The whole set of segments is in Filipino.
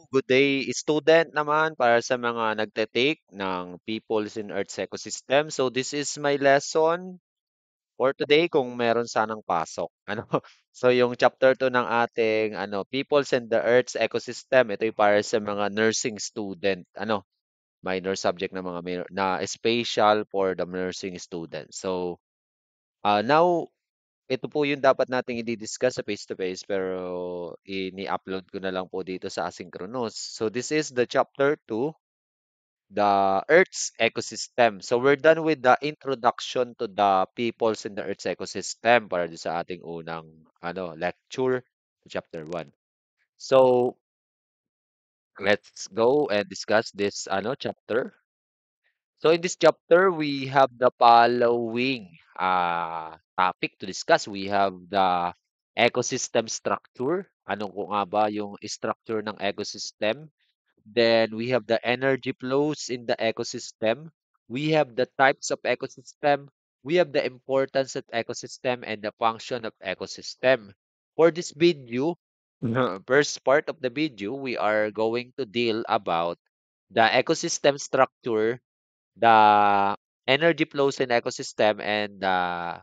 good day student naman para sa mga nagte-take ng Peoples in Earth's Ecosystem. So this is my lesson for today kung meron sanang pasok. So yung chapter 2 ng ating Peoples and the Earth's Ecosystem, ito ay para sa mga nursing student. Minor subject na na special for the nursing student. So now ito po yung dapat nating i-discuss sa face-to-face pero ini-upload ko na lang po dito sa asynchronous. So this is the chapter 2, the Earth's ecosystem. So we're done with the introduction to the peoples in the Earth's ecosystem para doon sa ating unang lecture, chapter 1. So let's go and discuss this chapter. So in this chapter, we have the following topic to discuss. We have the ecosystem structure. Ano ko nga ba yung structure ng ecosystem? Then we have the energy flows in the ecosystem. We have the types of ecosystem. We have the importance of ecosystem and the function of ecosystem. For this video, first part of the video, we are going to deal about the ecosystem structure, the energy flows in ecosystem, and the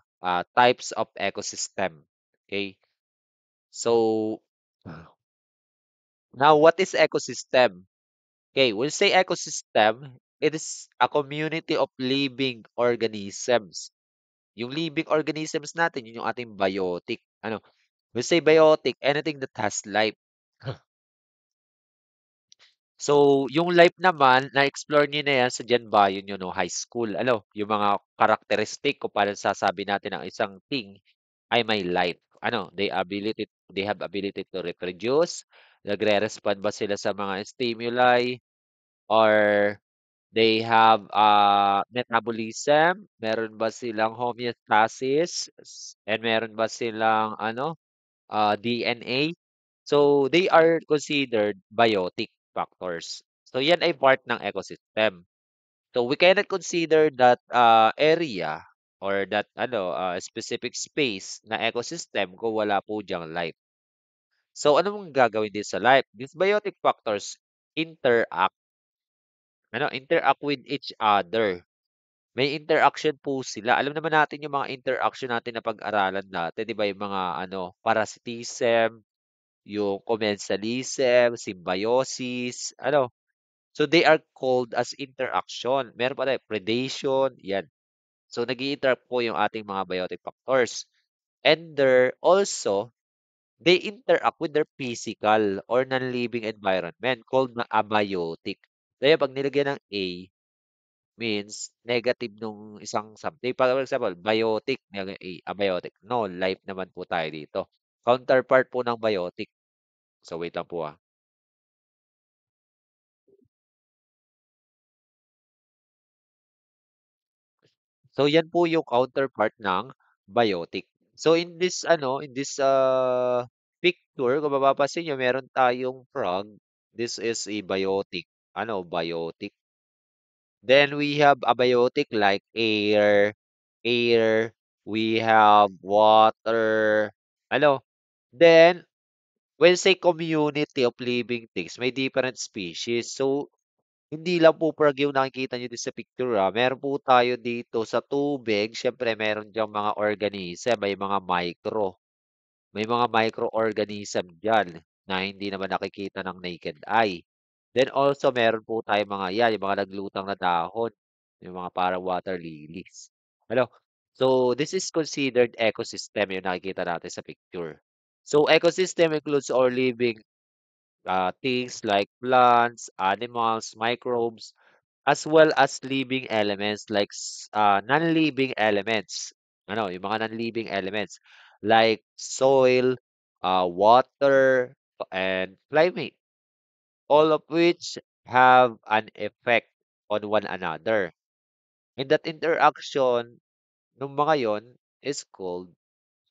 types of ecosystem. Okay. So now what is ecosystem? Okay, we'll say ecosystem, it is a community of living organisms. Yung living organisms natin, yun yung ating biotic. We'll say biotic, anything that has life. So, yung life naman, na-explore niyo na yan sa Gen Bio niyo no high school. Yung mga characteristic kung paano sasabi natin ang isang thing ay may life. They have ability to reproduce, nagre-respond ba sila sa mga stimuli, or they have metabolism, meron ba silang homeostasis, and meron ba silang DNA. So, they are considered biotic factors. So, yan ay part ng ecosystem. So, we cannot consider that area or that specific space na ecosystem kung wala po diyang life. So, ano mong gagawin din sa life? These biotic factors interact, interact with each other. May interaction po sila. Alam naman natin yung mga interaction natin na pag-aralan natin, 'di ba? Yung mga parasitism, yung commensalism, symbiosis, So they are called as interaction. Meron pa tayo predation, yan. So nag-i-interact po yung ating mga biotic factors. And they interact with their physical or non-living environment called na abiotic. Kaya pag nilagyan ng A, means negative nung isang something. For example, biotic, nilagyan A, abiotic. No, life naman po tayo dito. Counterpart po ng biotic. So wait lang po ah. So yan po yung counterpart ng biotic. So in this picture, kung mapapansin niyo, meron tayong frog. This is a biotic. Biotic. Then we have abiotic like air, we have water. Ano? Then when say community of living things, may different species. So hindi lang po frog yung nakikita niyo din sa picture, meron po tayo dito sa tubig, siyempre meron diyang mga organism, may mga microorganism diyan na hindi naman nakikita ng naked eye. Then also meron po tayong mga 'yan, yung mga naglutang na dahon, yung mga parang water lilies. Ano? So this is considered ecosystem yung nakikita natin sa picture. So ecosystem includes all living things like plants, animals, microbes, as well as living elements like non-living elements. Yung mga non-living elements like soil, water, and climate, all of which have an effect on one another. And that interaction ng mga yon is called,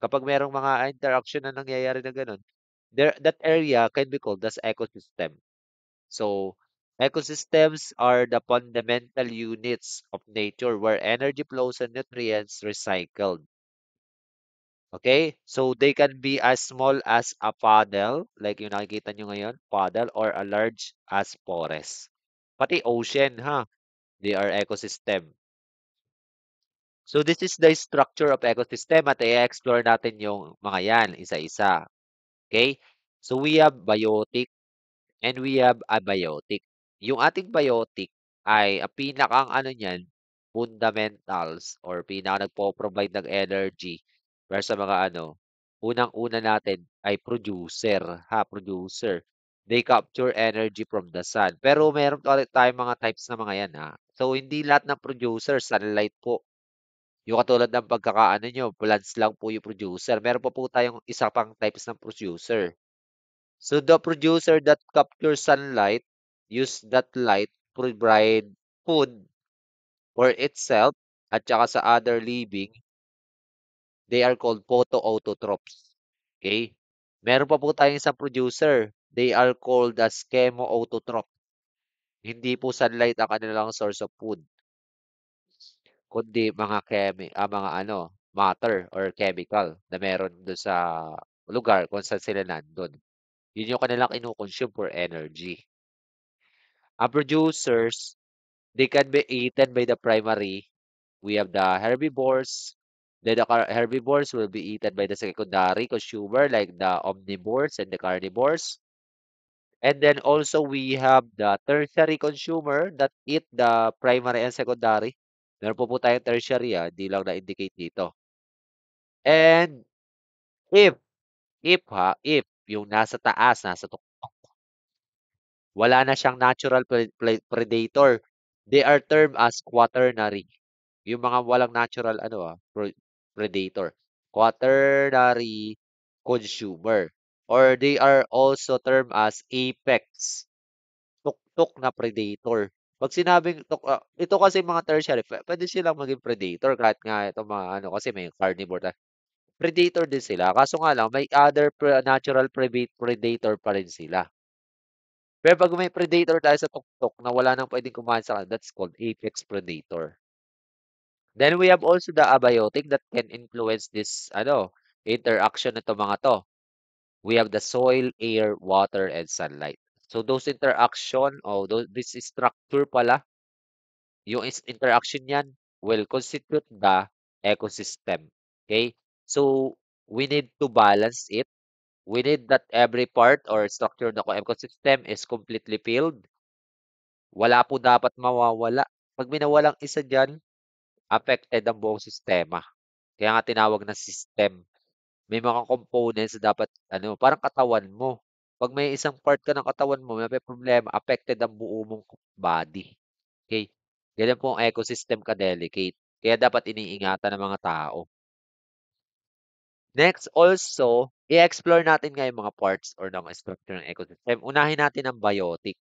kapag merong mga interaction na nangyayari na ganun, that area can be called as ecosystem. So, ecosystems are the fundamental units of nature where energy flows and nutrients recycled. Okay? So they can be as small as a puddle, like yung nakikita nyo ngayon, puddle, or a large as forest. Pati ocean, ha? They are ecosystem. So this is the structure of ecosystem at i-explore natin yung mga yan isa-isa. Okay? So we have biotic and we have abiotic. Yung ating biotic ay ang pinakang ano niyan, fundamentals or pinaka nagpo-provide ng energy para sa mga ano, unang-una natin ay producer, producer. They capture energy from the sun. Pero meron ulit tayong mga types na mga yan, ha. So hindi lahat ng producer sunlight po. Yung katulad ng pagkakaano nyo, plants lang po yung producer. Meron pa po tayong isa pang types ng producer. So the producer that captures sunlight use that light to provide food for itself at saka sa other living, they are called photoautotrophs. Okay? Meron pa po tayong isang producer. They are called as chemoautotroph. Hindi po sunlight ang kanilang source of food, kundi mga ano, matter or chemical na meron doon sa lugar kung saan sila nandun. Yun yung kanilang kinukonsume for energy. Ang producers, they can be eaten by the primary. We have the herbivores. Then the herbivores will be eaten by the secondary consumer like the omnivores and the carnivores. And then also we have the tertiary consumer that eat the primary and secondary. Meron po tayong tertiary, di lang na-indicate dito. And if, if yung nasa taas, nasa tuktok, wala na siyang natural predator, they are termed as quaternary. Yung mga walang natural ano predator. Quaternary consumer. Or they are also termed as apex. Tuktok na predator. Pag sinabing ito kasi mga tertiary, pwede silang maging predator kahit nga ito mga ano kasi may carnivore predator din sila. Kaso nga lang may other natural predator pa rin sila. Pero pag may predator tayo sa tuktok na wala nang pwedeng kumain sa kanila, that's called apex predator. Then we have also the abiotic that can influence this interaction nito mga to. We have the soil, air, water, and sunlight. So those interaction this structure pala, yung interaction yan will constitute the ecosystem. Okay? So we need to balance it. We need that every part or structure ng ecosystem is completely filled. Wala po dapat mawawala. Pag may nawalang isa dyan, affected ang buong sistema. Kaya nga tinawag na system. May mga components na dapat parang katawan mo. Pag may isang part ka ng katawan mo, may problema, affected ang buo mong body. Okay? Ganyan po ang ecosystem ka-delicate. Kaya dapat iniingatan ng mga tao. Next, also, i-explore natin nga yung mga parts or ng structure ng ecosystem. Unahin natin ang biotic.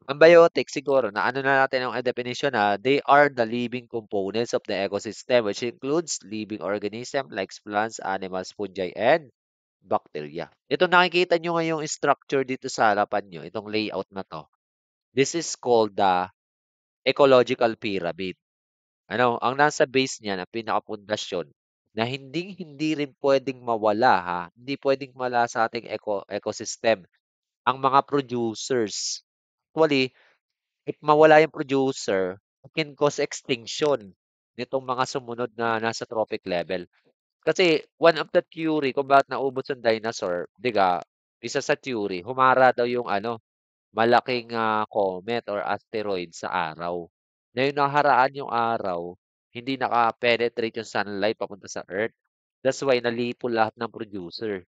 Ang biotic siguro na ano na natin ang definition they are the living components of the ecosystem which includes living organism like plants, animals, fungi, and bacteria. Ito nakikita nyo ngayong structure dito sa harapan nyo, itong layout na to. This is called the ecological pyramid. Ang nasa base niya na pinakapundasyon na hindi rin pwedeng mawala hindi pwedeng mawala sa ating ecosystem ang mga producers. Actually, if mawala yung producer, it can cause extinction nitong mga sumunod na nasa trophic level. Kasi one of the theory kung bakit naubos yung dinosaur, 'di ba? Isa sa theory, humara daw yung malaking comet or asteroid sa araw. Na yung naharaan yung araw, hindi naka-penetrate yung sunlight papunta sa Earth. That's why nalipo lahat ng producer.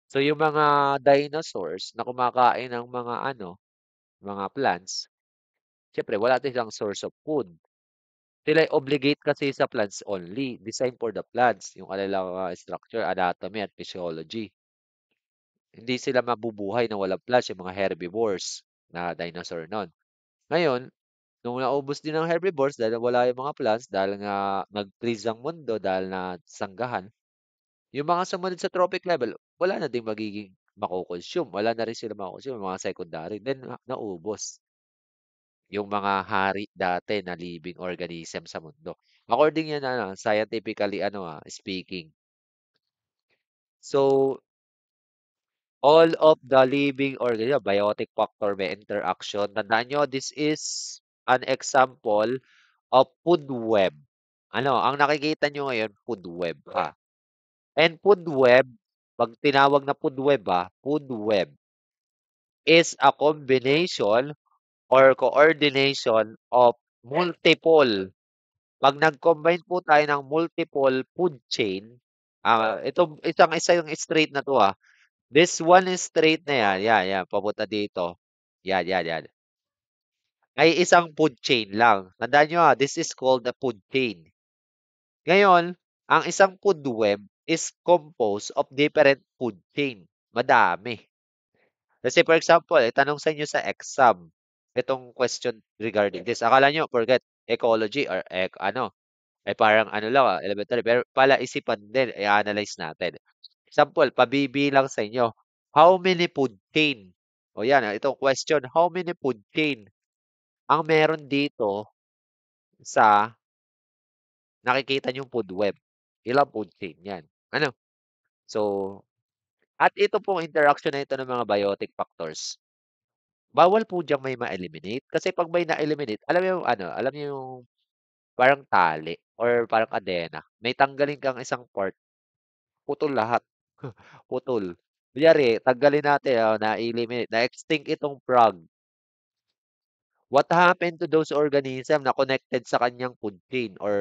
So yung mga dinosaurs na kumakain ng mga plants, siyempre wala silang source of food. Sila ay obligate kasi sa plants only, design for the plants, yung kanilang structure, anatomy at physiology. Hindi sila mabubuhay na walang plants, yung mga herbivores na dinosaur nun. Ngayon, nung naubos din ng herbivores dahil wala yung mga plants, dahil nga nag-freeze ang mundo, dahil na sanggahan, yung mga sumunod sa trophic level, wala na ding magiging mako-consume. Wala na rin sila mako-consume, yung mga secondary. Then, naubos. yung mga hari dati na living organism sa mundo. According yan ano, scientifically ano, speaking. So, all of the living organism, biotic factor may interaction. Tandaan nyo, this is an example of food web. Ano, ang nakikita nyo ngayon, food web. And food web, pag tinawag na food web is a combination or coordination of multiple. Pag nag-combine po tayo ng multiple food chain, ito isa yung straight na 'to, This one is straight na yan, papunta dito. Yan. Ay isang food chain lang. Tandaan niyo, this is called the food chain. Ngayon, ang isang food web is composed of different food chain. Madami. Kasi for example, tanong sa inyo sa exam, itong question regarding this. Akala nyo, forget ecology or parang ano lang, elementary. Pero pala isipan din, i-analyze natin. Example, pabibilang sa inyo. How many food chain? O yan, itong question, how many food chain ang meron dito sa nakikita yung food web? Ilang food chain yan? Ano? So, at ito pong interaction na ito ng mga biotic factors. Bawal po diyang may ma-eliminate. Kasi pag may na-eliminate, alam niyo yung parang tali or parang kadena. May tanggalin kang isang part, putol lahat. Putol. Kunyari, tanggalin natin, na-eliminate, na-extinct itong frog. What happened to those organism na connected sa kanyang food chain or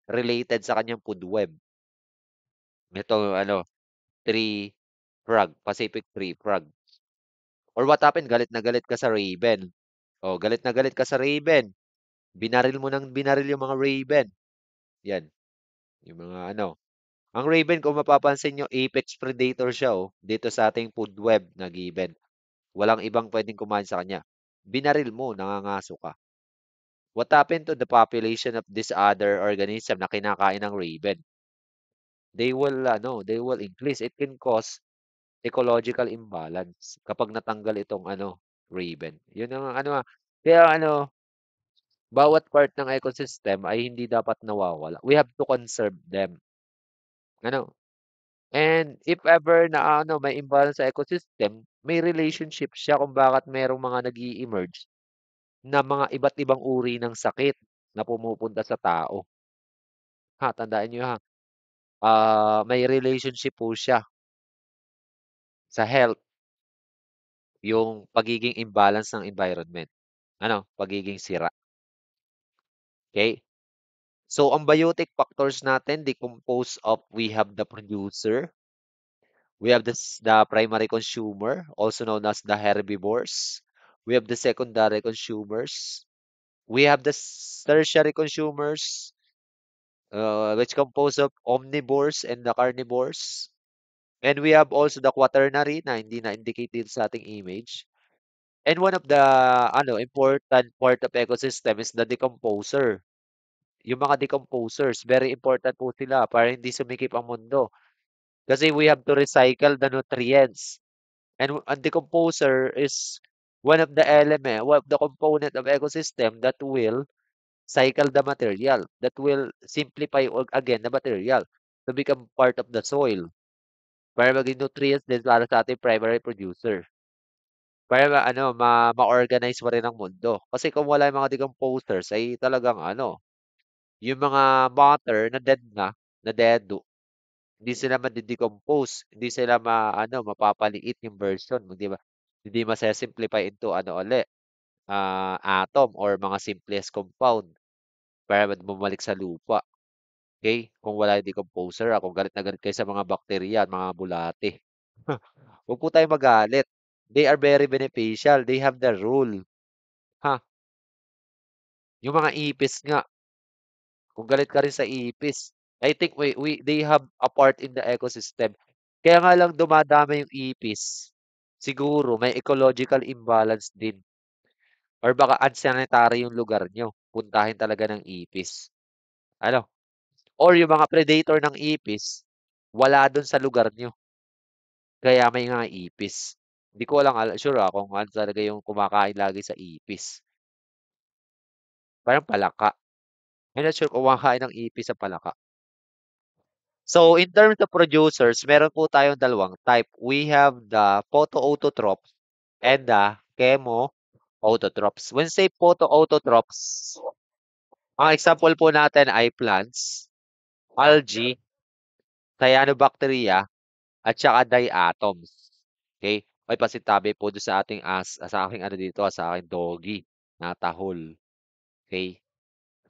related sa kanyang food web? Ito, tree frog, Pacific tree frog. Or what happened, galit na galit ka sa raven. O, galit na galit ka sa raven. Binaril mo ng binaril yung mga raven. Yan, yung mga ano. Ang raven, kung mapapansin nyo, apex predator siya, dito sa ating food web na given. Walang ibang pwedeng kumain sa kanya. Binaril mo, nangangaso ka. What happened to the population of this other organism na kinakain ng raven? They will increase. It can cause ecological imbalance kapag natanggal itong raven. Yun ang kaya bawat part ng ecosystem ay hindi dapat nawawala. We have to conserve them. Ano? And if ever na may imbalance sa ecosystem, may relationship siya kung bakit merong mga nag-i-emerge na mga iba't ibang uri ng sakit na pumupunta sa tao. Tandaan niyo may relationship po siya sa health, yung pagiging imbalance ng environment. Pagiging sira. Okay? So, ang biotic factors natin, decompose of, we have the producer, we have the primary consumer, also known as the herbivores. We have the secondary consumers. We have the tertiary consumers, which compose of omnivores and the carnivores. And we have also the quaternary na hindi na-indicate dito sa ating image. And one of the important part of ecosystem is the decomposer. Yung mga decomposers, very important po sila para hindi sumikip ang mundo. Kasi we have to recycle the nutrients. And a decomposer is one of the component of ecosystem that will cycle the material, that will simplify again the material to become part of the soil para maging nutrients din para sa ating primary producer. Para ma-organize mo rin ang mundo. Kasi kung wala yung mga decomposers ay talagang yung mga matter na dead na deado, hindi sila made-decompose, hindi sila mapapaliit yung version, di ba? Hindi mase-simplify into atom or mga simplest compound para bumalik sa lupa. Okay? Kung wala yung decomposer, kung galit na galit kayo sa mga bakterya at mga bulate. Huwag po tayong magalit. They are very beneficial. They have the rule. Ha? Yung mga ipis nga, kung galit ka rin sa ipis, I think they have a part in the ecosystem. Kaya nga lang dumadami yung ipis. Siguro may ecological imbalance din. Or baka unsanitary yung lugar nyo. Puntahin talaga ng ipis. Ano? Or yung mga predator ng ipis, wala dun sa lugar nyo. Kaya may mga ipis. Hindi ko lang sure kung ano talaga yung kumakain lagi sa ipis. parang palaka. I'm not sure kung kumakain ng ipis sa palaka. So, in terms of producers, meron po tayong dalawang type. We have the photoautotrophs and the chemoautotrophs. When say photoautotrophs, ang example po natin ay plants, algae, cyanobacteria, at saka diatoms. Okay? May pasintabi po doon sa ating sa aking ano dito, sa aking doggy na tahol. Okay?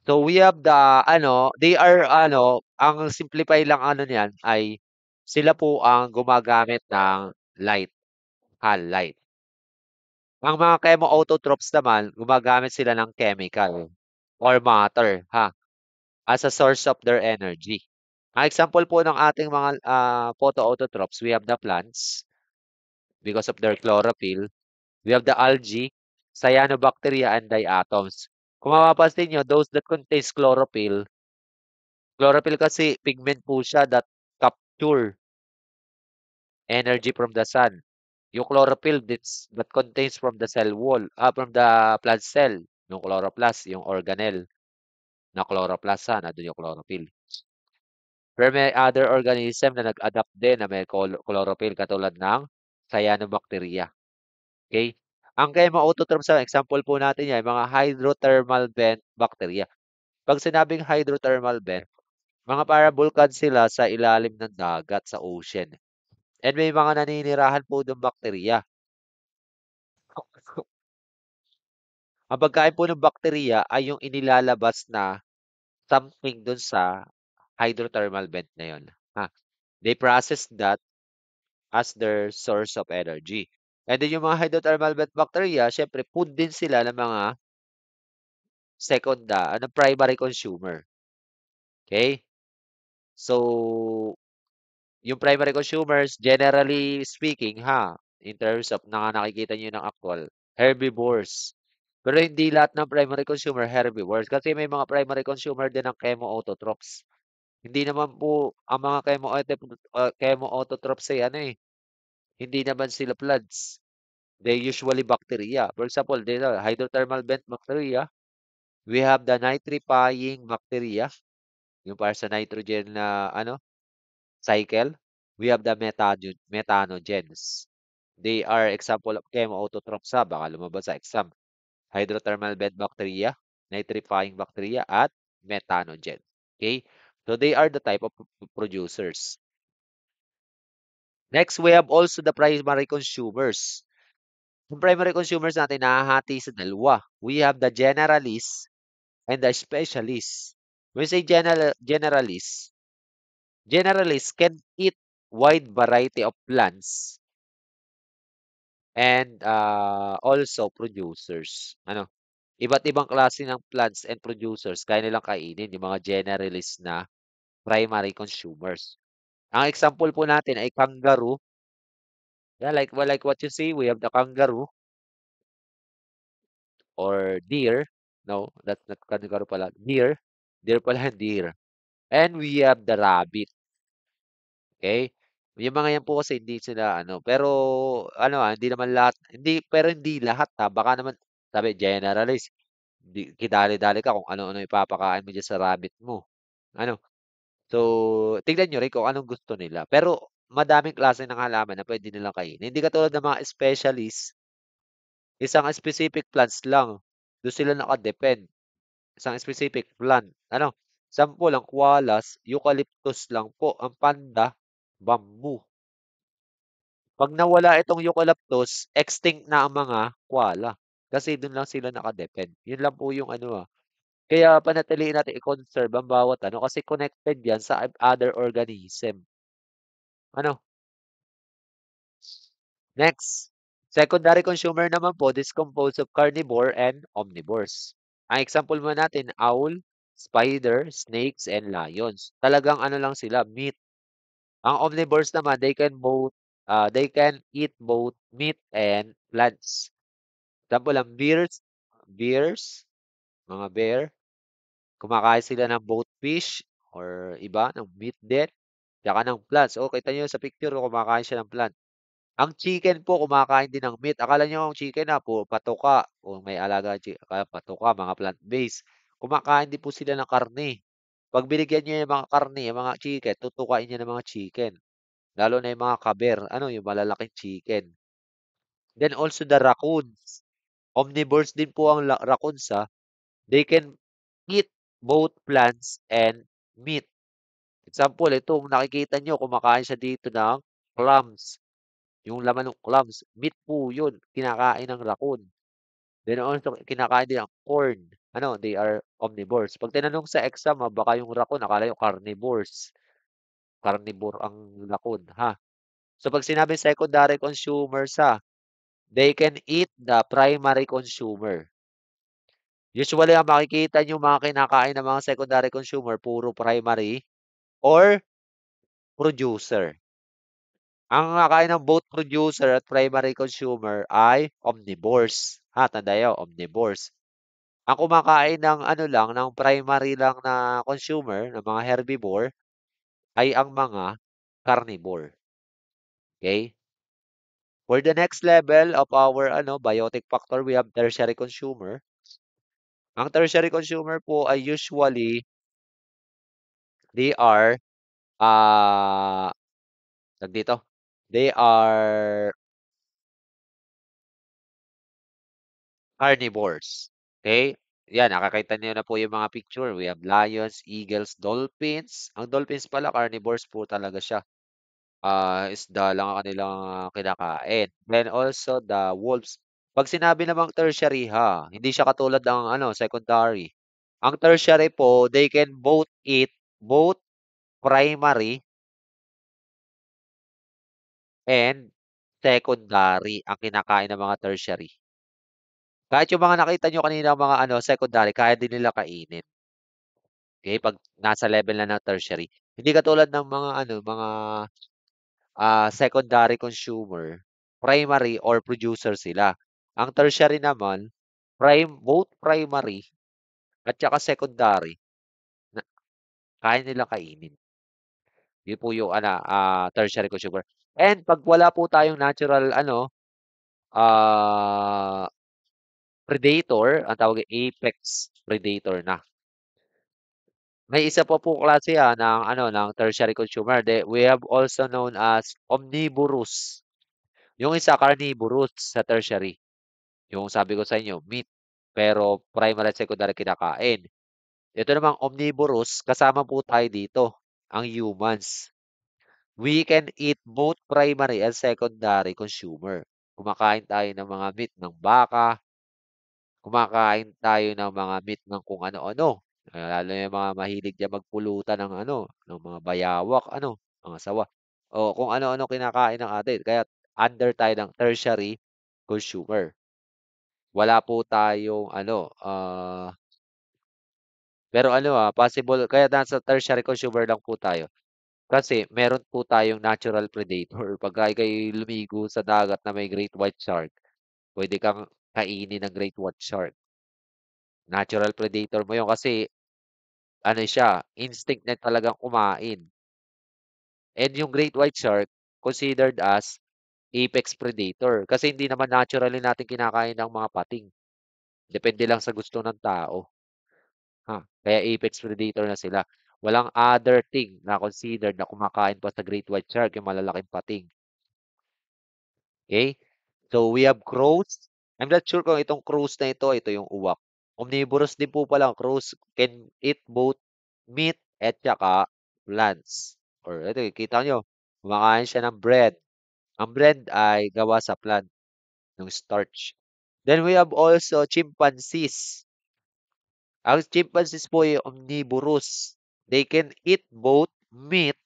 So we have the ano, they are ano, ang simplify lang ano niyan ay sila po ang gumagamit ng light, light. Ang mga chemoautotrophs naman, gumagamit sila ng chemical or matter, as a source of their energy. Ang example po ng ating mga photoautotrophs, we have the plants because of their chlorophyll. We have the algae, cyanobacteria, and diatoms. Kung mapapansin nyo, those that contains chlorophyll, chlorophyll kasi pigment po siya that capture energy from the sun. Yung chlorophyll that contains from the cell wall, from the plant cell, yung chloroplast, yung organelle na chloroplast, nandun yung chlorophyll. Pero may other organism na nag-adapt din na may chlorophyll katulad ng cyanobacteria. Okay? Ang chemoautotrophs sa example po natin yan, mga hydrothermal vent bacteria. Pag sinabing hydrothermal vent, mga paravolcan sila sa ilalim ng dagat sa ocean. And may mga naninirahan po ng bakterya. Ang pagkain po ng bakterya ay yung inilalabas na something dun sa hydrothermal vent na yun. Ha? They process that as their source of energy. And then yung mga hydrothermal vent bacteria, syempre food din sila ng mga primary consumer. Okay? So, yung primary consumers, generally speaking, in terms of nakikita nyo ng actual, herbivores. Pero hindi lahat ng primary consumer herbivores kasi may mga primary consumer din ng chemoautotrophs. Hindi naman po ang mga chemoautotrophs ay ano eh, hindi naman sila plants. They usually bacteria. For example, dito, hydrothermal vent bacteria, we have the nitrifying bacteria, yung para sa nitrogen na cycle. We have the methanogens. They are example of chemoautotrophs, baka lumabas sa exam. Hydrothermal vent bacteria, nitrifying bacteria, at methanogen. Okay? So they are the type of producers. Next, we have also the primary consumers. Yung primary consumers natin nahahati sa dalawa. We have the generalists and the specialists. When we say generalists can eat wide variety of plants and also producers. Iba't ibang klase ng plants and producers kaya nilang kainin yung mga generalist na primary consumers. Ang example po natin ay kangaroo. Yeah, like what you see, we have the kangaroo or deer. No, that's not kangaroo pala. Deer. Deer pala, deer. And we have the rabbit. Okay? Yung mga yan po kasi hindi sila pero hindi naman lahat, hindi lahat baka naman sabi generalist, kidali-dali ka kung ano-ano ipapakain mo diyan sa rabbit mo. Ano? So, tignan niyo rin kung anong gusto nila. Pero madaming klase ng halaman na pwede nilang kainin. Hindi katulad ng mga specialist, isang specific plants lang. Doon sila naka-depend. Isang specific plant. Sample ang koalas, eucalyptus lang po. Ang panda, bamboo. Pag nawala itong eucalyptus, extinct na ang mga koala. Kasi doon lang sila nakadepend. Yun lang po yung Kaya panatiliin natin i-conserve ang bawat kasi connected yan sa other organism. Next, secondary consumer naman po, this composed of carnivore and omnivores. Ang example mo natin, owl, spider, snakes, and lions. Talagang lang sila, meat. Ang omnivores naman, they can eat both meat and plants. Example lang, bears, mga bear, kumakain sila ng both fish or iba, ng meat din, tsaka ng plants. O, kita nyo sa picture, kumakain siya ng plant. Ang chicken po kumakain din ng meat. Akala niyo ang chicken puro patoka o may alaga akala patoka, mga plant-based. kumakain din po sila ng karne. 'Pag binigyan niyo yung mga karne, yung mga chicken, tutukain niya ng mga chicken, lalo na yung mga kaber, ano, yung malalaking chicken. Then also the raccoons, omnivores din po ang raccoons, they can eat both plants and meat. Example, itong nakikita niyo kumakain siya dito ng clams, yung laman ng clams, meat po yun, kinakain ng raccoon. Then also kinakain din ang corn, ano, they are omnivores. 'Pag tinanong sa exam, baka yung raccoon akala niyo carnivores, carnivore ang raccoon, ha. So 'pag sinabing secondary consumers, they can eat the primary consumer. Usually ang makikita niyong mga kinakain ng mga secondary consumer puro primary or producer. Ang kumakain ng both producer at primary consumer ay omnivores, tandaan niyo omnivores. Ang kumakain ng ano lang, ng primary lang na consumer, ng mga herbivore, ay ang mga carnivore, okey? For the next level of our ano, biotic factor, we have tertiary consumer. Ang tertiary consumer po ay usually they are, ah, tawag dito, they are carnivores, okay. 'Yan, nakakita niyo na po yung mga picture. We have lions, eagles, dolphins. Ang dolphins pala carnivores po talaga siya. Isda lang ang kanilang, kinakain. Then also the wolves. 'Pag sinabi namang tertiary, hindi siya katulad ng ano, secondary. Ang tertiary po, they can both eat both primary and secondary ang kinakain ng mga tertiary. Kahit yung mga nakita niyo kaninang mga ano, secondary, kaya din nila kainin, okey, 'pag nasa level na ng tertiary. Hindi katulad ng mga ano, mga, secondary consumer, primary or producer sila. Ang tertiary naman, both primary at saka secondary na kaya nilang kainin. Yun po yung ano, tertiary consumer. And 'pag wala po tayong natural ano, ah, predator, ang tawag ay apex predator na. May isa pa po klase, ng ano, ng tertiary consumer. We have also known as omnivorous. Yung isa carnivorous sa tertiary. Yung sabi ko sa inyo, meat, pero primary at secondary kinakain. Ito namang omnivorous, kasama po tayo dito, ang humans. We can eat both primary and secondary consumer. Kumakain tayo ng mga meat ng baka, kumakain tayo ng mga meat ng kung ano-ano. Lalo na yung mga mahilig diyan magpulutan ng ano, ng mga bayawak ano, mga sawa. O kung ano-ano kinakain ng atin. Kaya under tayo ng tertiary consumer. Wala po tayong ano, pero ano, possible kaya nasa tertiary consumer lang po tayo. Kasi meron po tayong natural predator. Pagka ika'y lumigo sa dagat na may great white shark, puwede kang kainin ng great white shark. Natural predator mo 'yun kasi ano siya, instinct niya talagang kumain. And yung great white shark considered as apex predator kasi hindi naman naturally natin kinakain ng mga pating. Depende lang sa gusto ng tao, kaya apex predator na sila. Walang other thing na considered na kumakain pa sa great white shark, yung malalaking pating. Okay. So, we have crows. I'm not sure kung itong crows na ito yung uwak. Omnivorous din po pala ang crows, can eat both meat at saka plants. Or ito, kita nyo, kumakain siya ng bread. Ang bread ay gawa sa plant, ng starch. Then we have also chimpanzees. Ang chimpanzees po ay omnivorous. They can eat both meat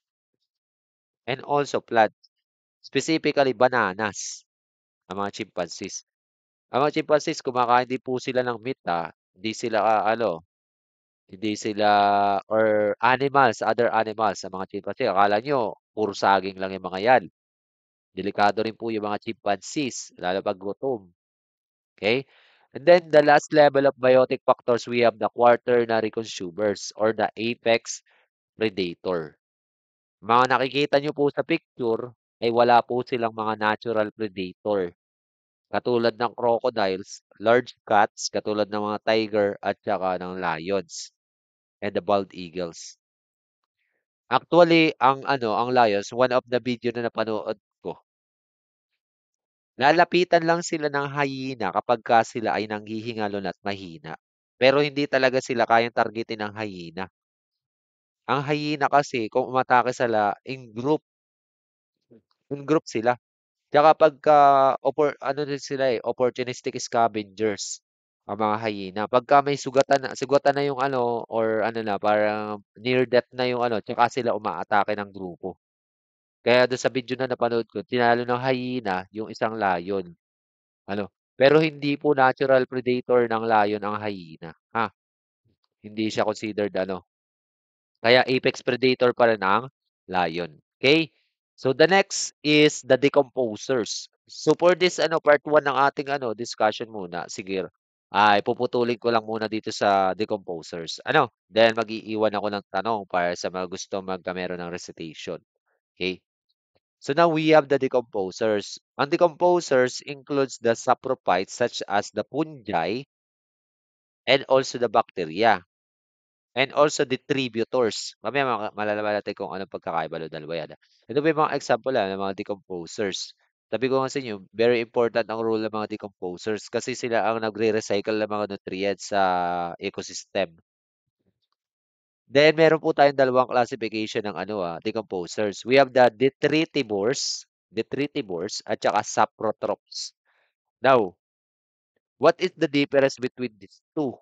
and also plants. Specifically, bananas, ang mga chimpanzees. Ang mga chimpanzees kumakain din po sila ng meat, Hindi sila, hindi sila or animals, other animals sa mga chimpanzee. Akala niyo puro saging lang yung mga 'yan. Delikado rin po yung mga chimpanzees lalo 'pag gutom, okay. And then the last level of biotic factors, we have the quaternary consumers or the apex predator. Mga nakikita niyo po sa picture ay wala po silang mga natural predator. katulad ng crocodiles, large cats katulad ng mga tiger at saka ng lions and the bald eagles. Actually, ang lions, one of the video na napanood ko, lalapitan lang sila ng hyena kapagka sila ay nanghihingalon at mahina. Pero hindi talaga sila kayang targetin ng hyena. Ang hyena kasi kung umatake sila in group sila. Tsaka pagka ano din sila eh, opportunistic scavengers ang mga hyena. Pagka may sugatan na yung ano or ano na parang near death na yung ano, tsaka sila umaatake ng grupo. Kaya doon sa video na napanood ko, tinalo ng hyena yung isang lion. Ano, pero hindi po natural predator ng lion ang hyena. Ha? Hindi siya considered ano. Kaya apex predator pa rin ang lion. Okay? So the next is the decomposers. So for this ano part 1 ng ating ano discussion muna, sige. Ay puputulin ko lang muna dito sa decomposers. Ano? Then mag-iiwan ako ng tanong para sa mga gusto magkamero ng recitation. Okay? So now we have the decomposers. Ang decomposers includes the saprophytes such as the fungi and also the bacteria. And also distributors. Mamaya malalaman natin kung anong pagkakaiba ng dalawa yan. Ito ba yung mga example ng mga decomposers. Sabi ko nga sa inyo, very important ang role ng mga decomposers kasi sila ang nagre-recycle ng mga nutrients sa ecosystem. Then meron po tayong dalawang classification ng decomposers. We have the detritivores at saka saprotrophs. Now, what is the difference between these two?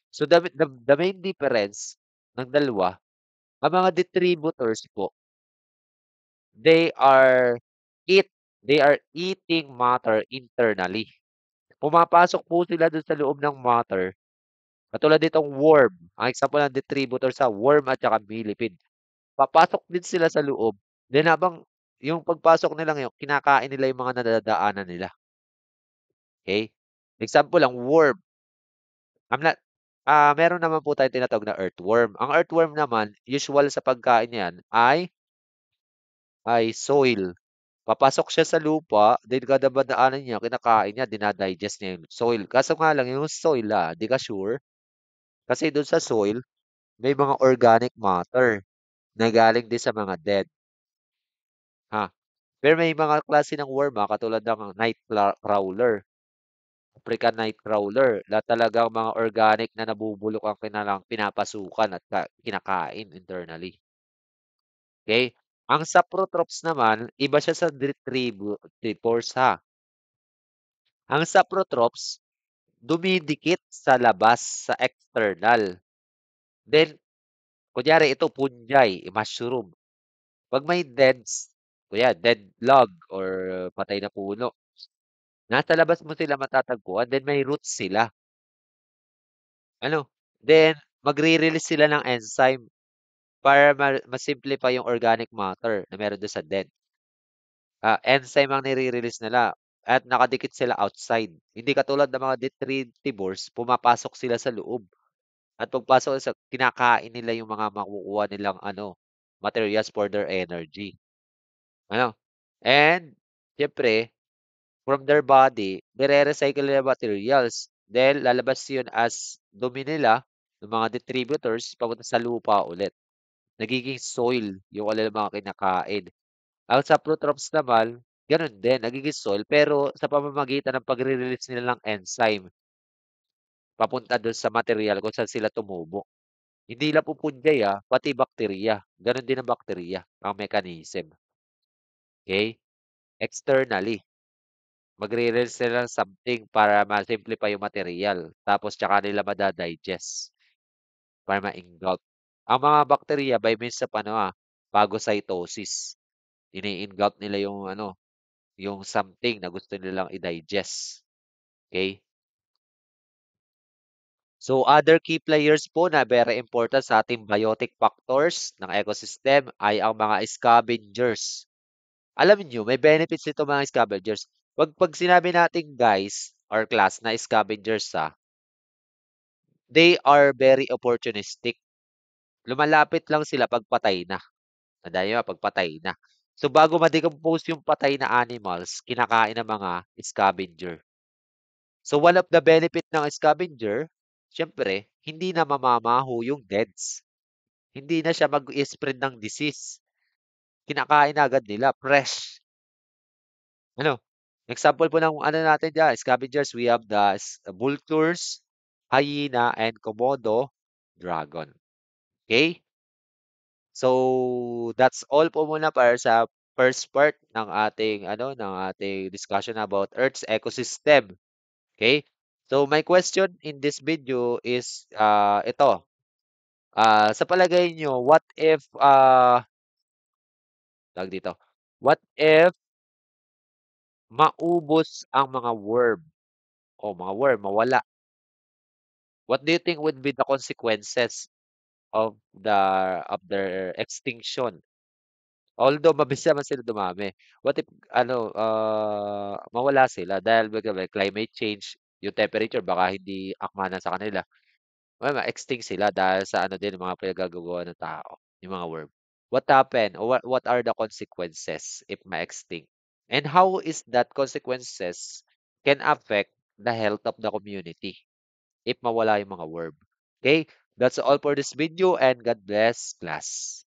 So the main difference ng dalawa, ang mga distributors po, they are eat they are eating matter internally. Pumapasok po sila dun sa loob ng matter, katulad nitong worm. Ang example ng distributor sa worm at saka millipede. Papasok din sila sa loob, then habang yung pagpasok nilang yun, kinakain nila yung mga nadadaanan nila. Okay? Example lang, worm. I'm not meron naman po tayong tinatawag na earthworm. Ang earthworm naman, usual sa pagkain niyan ay soil. Papasok siya sa lupa, then kada madaanan niya, kinakain niya, dinadigest niya yung soil. Kaso nga lang, yung soil, di ka sure. Kasi doon sa soil, may mga organic matter na galing din sa mga dead. Ha? Pero may mga klase ng worm, katulad ng crawler, African night crawler, na talagang mga organic na nabubulok ang pinapasukan at kinakain internally. Okay? Ang saprotrophs naman, iba siya sa retrivores ha. Ang saprotrophs, dumidikit sa labas, sa external. Then, kunyari ito, fungi, mushroom. Pag may dead log or patay na puno, nasa labas mo sila matatagpuan, then may roots sila. Ano? Then, magre-release sila ng enzyme para ma-simplify yung organic matter na meron doon sa dead. Enzyme ang nire-release nila at nakadikit sila outside. Hindi katulad ng mga detritivores, pumapasok sila sa loob. At pagpasok sa kinakain nila yung mga makukuha nilang materials for their energy. Ano? And siyempre, from their body, nire-recycle nila materials. Then lalabas yun as dumi nila ng mga distributors papunta sa lupa ulit. Nagiging soil yung mga kinakain. Ang sa saprotrophs naman, gano'n din, nagiging soil pero sa pamamagitan ng pagre-release nila ng enzyme papunta do'n sa material kung saan sila tumubo. Hindi lang po fungi, pati bakterya. Gano'n din ang bakterya, ang mechanism. Okay? Externally, magre-release sila ng something para ma-simplify yung material. Tapos tsaka nila madadigest para ma-engulf. Ang mga bakterya by means of phagocytosis. Ini-engulf nila yung something na gusto nilang i-digest. Okay? So, other key players po na very important sa ating biotic factors ng ecosystem ay ang mga scavengers. Alam niyo, may benefits ito mga scavengers. Pag sinabi natin guys or class na scavengers they are very opportunistic. Lumalapit lang sila pag patay na. Tandaan niyo, pag patay na. So, bago ma-decompose yung patay na animals, kinakain ng mga scavenger. So, one of the benefit ng scavenger, siyempre, hindi na mamamaho yung deads. Hindi na siya mag-spread ng disease. Kinakain na agad nila, fresh. Ano? Example po ng ano natin diyan, scavengers, we have the vultures, hyena, and Komodo dragon. Okay? So, that's all po muna para sa first part ng ating discussion about Earth's ecosystem. Okay? So, my question in this video is ito. Sa palagay nyo, what if tawag dito? What if maubos ang mga worm o mga worm mawala? What do you think would be the consequences of their extinction? Although mabilis naman sila dumami. What if mawala sila dahil baga may climate change, yung temperature baka hindi akma na sa kanila. Ma-extinct sila dahil sa ano din mga pinagagagawa ng tao, yung mga worm. What happened or what are the consequences if ma-extinct? And how is that consequences can affect the health of the community if mawala yung mga worm? Okay? That's all for this video and God bless class.